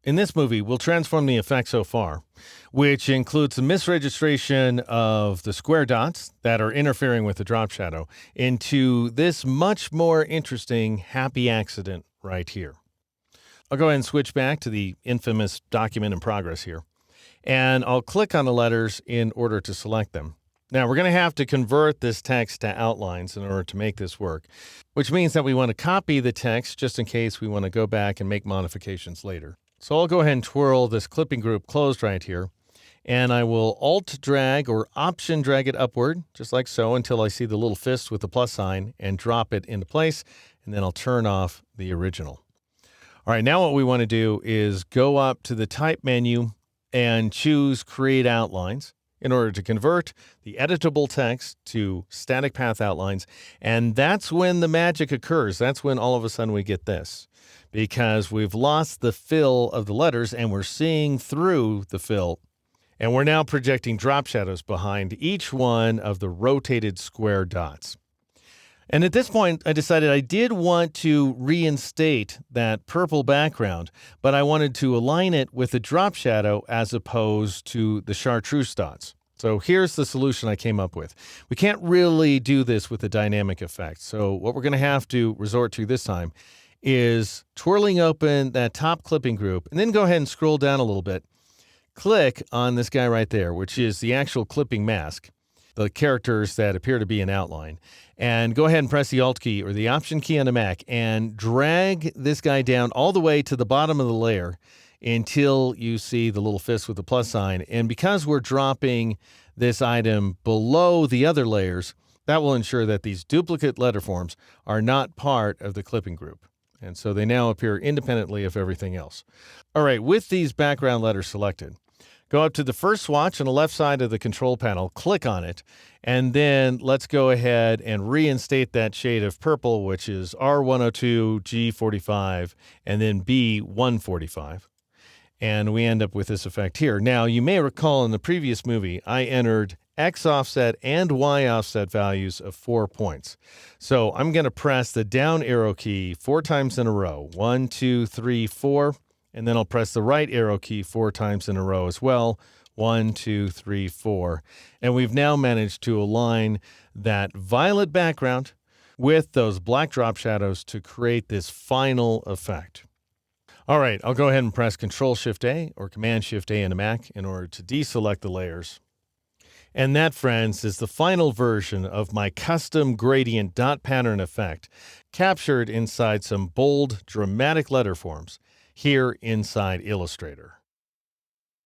In this movie, we'll transform the effect so far, which includes the misregistration of the square dots that are interfering with the drop shadow, into this much more interesting happy accident right here. I'll go ahead and switch back to the infamous document in progress here, and I'll click on the letters in order to select them. Now, we're going to have to convert this text to outlines in order to make this work, which means that we want to copy the text just in case we want to go back and make modifications later. So I'll go ahead and twirl this clipping group closed right here, and I will Alt drag or Option drag it upward, just like so, until I see the little fist with the plus sign and drop it into place, and then I'll turn off the original. All right, now what we want to do is go up to the Type menu and choose Create Outlines in order to convert the editable text to static path outlines, and that's when the magic occurs. That's when all of a sudden we get this, because we've lost the fill of the letters and we're seeing through the fill, and we're now projecting drop shadows behind each one of the rotated square dots. And at this point, I decided I did want to reinstate that purple background, but I wanted to align it with the drop shadow as opposed to the chartreuse dots. So here's the solution I came up with. We can't really do this with a dynamic effect. So what we're going to have to resort to this time is twirling open that top clipping group, and then go ahead and scroll down a little bit. Click on this guy right there, which is the actual clipping mask, the characters that appear to be an outline, and go ahead and press the Alt key or the Option key on the Mac and drag this guy down all the way to the bottom of the layer until you see the little fist with the plus sign. And because we're dropping this item below the other layers, that will ensure that these duplicate letter forms are not part of the clipping group. And so they now appear independently of everything else. All right, with these background letters selected, go up to the first swatch on the left side of the control panel, click on it, and then let's go ahead and reinstate that shade of purple, which is R102, G45, and then B145. And we end up with this effect here. Now, you may recall in the previous movie, I entered X offset and Y offset values of 4 points. So I'm going to press the down arrow key 4 times in a row. 1, 2, 3, 4. And then I'll press the right arrow key 4 times in a row as well. 1, 2, 3, 4. And we've now managed to align that violet background with those black drop shadows to create this final effect. All right, I'll go ahead and press Control-Shift-A or Command-Shift-A in a Mac in order to deselect the layers. And that, friends, is the final version of my custom gradient dot pattern effect, captured inside some bold, dramatic letter forms here inside Illustrator.